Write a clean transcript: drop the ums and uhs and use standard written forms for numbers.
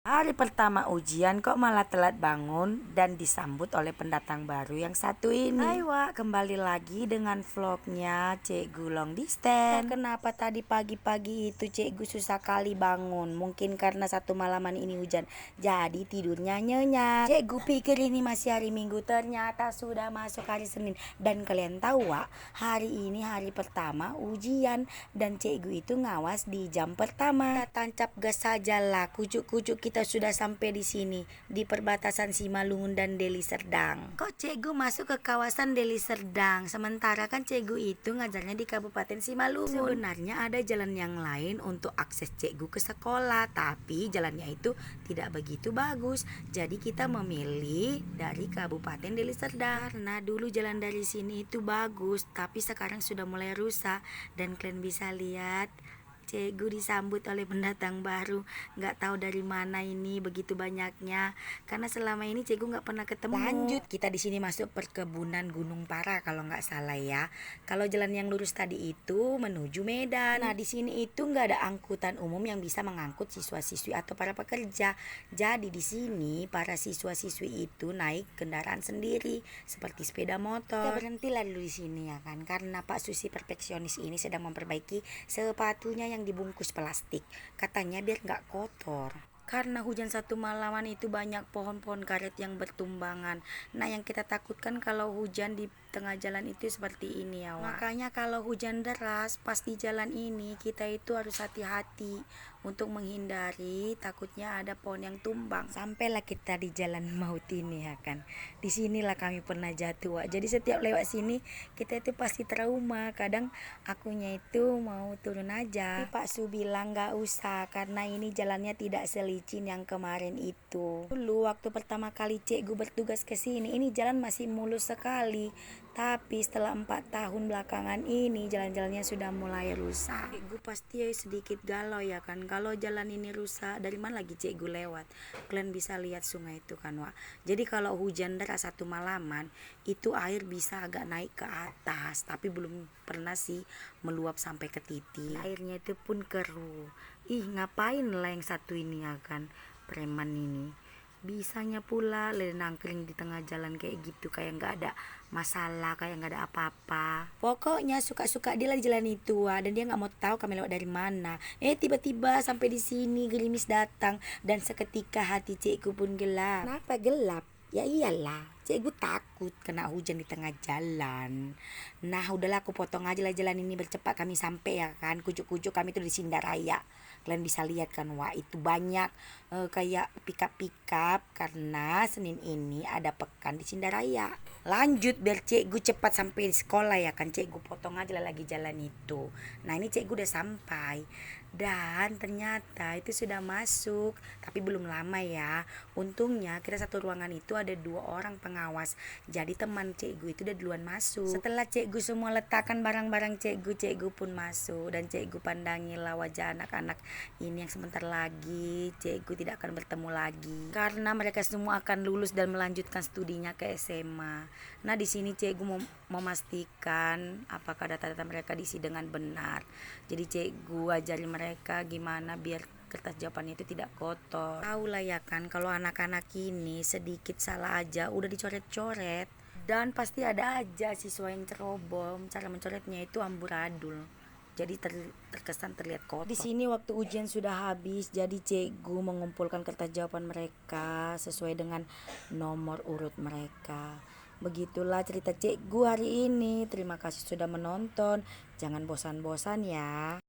Hari pertama ujian kok malah telat bangun dan disambut oleh pendatang baru yang satu ini. Hai Wak, kembali lagi dengan vlognya Cikgu Long Distance. Kenapa tadi pagi-pagi itu Cikgu susah kali bangun? Mungkin karena satu malaman ini hujan, jadi tidurnya nyenyak. Cikgu pikir ini masih hari Minggu, ternyata sudah masuk hari Senin. Dan kalian tahu Wak, hari ini hari pertama ujian dan Cikgu itu ngawas di jam pertama. Kita tancap gas sajalah, kucuk-kucuk kita sudah sampai di sini, di perbatasan Simalungun dan Deli Serdang. Kok Cikgu masuk ke kawasan Deli Serdang, sementara kan Cikgu itu ngajarnya di Kabupaten Simalungun. Sebenarnya ada jalan yang lain untuk akses Cikgu ke sekolah, tapi jalannya itu tidak begitu bagus. Jadi kita memilih dari Kabupaten Deli Serdang. Karena dulu jalan dari sini itu bagus, tapi sekarang sudah mulai rusak. Dan kalian bisa lihat Cikgu disambut oleh pendatang baru, nggak tahu dari mana ini begitu banyaknya. Karena selama ini Cikgu nggak pernah ketemu. Lanjut, kita di sini masuk perkebunan Gunung Para kalau nggak salah ya. Kalau jalan yang lurus tadi itu menuju Medan. Nah di sini itu nggak ada angkutan umum yang bisa mengangkut siswa-siswi atau para pekerja. Jadi di sini para siswa-siswi itu naik kendaraan sendiri seperti sepeda motor. Kita berhentilah dulu di sini ya kan, karena Pak Susi perfeksionis ini sedang memperbaiki sepatunya yang dibungkus plastik, katanya biar nggak kotor. Karena hujan satu malaman itu banyak pohon-pohon karet yang bertumbangan. Nah yang kita takutkan kalau hujan di tengah jalan itu seperti ini ya Wak. Makanya kalau hujan deras pas di jalan ini kita itu harus hati-hati untuk menghindari takutnya ada pohon yang tumbang. Sampailah kita di jalan maut ini ya kan. Disinilah kami pernah jatuh Wak. Jadi setiap lewat sini kita itu pasti trauma. Kadang akunya itu mau turun aja, tapi Pak Su bilang nggak usah karena ini jalannya tidak selicin yang kemarin itu. Dulu waktu pertama kali Cikgu bertugas ke sini, ini jalan masih mulus sekali. Tapi setelah 4 tahun belakangan ini jalan-jalannya sudah mulai rusak. Cikgu pasti sedikit galau ya kan, kalau jalan ini rusak dari mana lagi Cikgu lewat. Kalian bisa lihat sungai itu kan Wak. Jadi kalau hujan deras satu malaman itu air bisa agak naik ke atas, tapi belum pernah sih meluap sampai ke titik. Airnya itu pun keruh. Ih ngapain lah yang satu ini ya kan, preman ini bisanya pula nangkring di tengah jalan kayak gitu, kayak nggak ada masalah, kayak nggak ada apa-apa. Pokoknya suka-suka dia lah di jalan itu dan dia nggak mau tahu kami lewat dari mana. Tiba-tiba sampai di sini gerimis datang dan seketika hati Cikgu pun gelap. Kenapa gelap? Ya iyalah, Cikgu takut kena hujan di tengah jalan. Nah udahlah aku potong aja lah jalan ini, bercepat kami sampai ya kan. Kucuk-kucuk kami tuh di Sindaraya. Kalian bisa lihat kan wah itu banyak kayak pikap-pikap karena Senin ini ada pekan di Sindaraya. Lanjut biar Cikgu cepat sampai di sekolah ya kan. Cikgu potong aja lah lagi jalan itu. Nah ini Cikgu udah sampai dan ternyata itu sudah masuk, tapi belum lama ya. Untungnya kita satu ruangan itu ada 2 orang pengawas, jadi teman Cikgu itu udah duluan masuk. Setelah Cikgu semua letakkan barang-barang Cikgu pun masuk dan Cikgu pandangilah wajah anak-anak ini yang sebentar lagi Cikgu tidak akan bertemu lagi karena mereka semua akan lulus dan melanjutkan studinya ke SMA. Nah di sini Cikgu memastikan apakah data-data mereka diisi dengan benar. Jadi Cikgu ajari mereka gimana biar kertas jawabannya itu tidak kotor. Tahu lah ya kan kalau anak-anak ini sedikit salah aja udah dicoret-coret. Dan pasti ada aja siswa yang ceroboh, cara mencoretnya itu amburadul. Jadi terkesan terlihat kotor. Di sini waktu ujian sudah habis, jadi Cikgu mengumpulkan kertas jawaban mereka sesuai dengan nomor urut mereka. Begitulah cerita Cikgu hari ini. Terima kasih sudah menonton. Jangan bosan-bosan ya.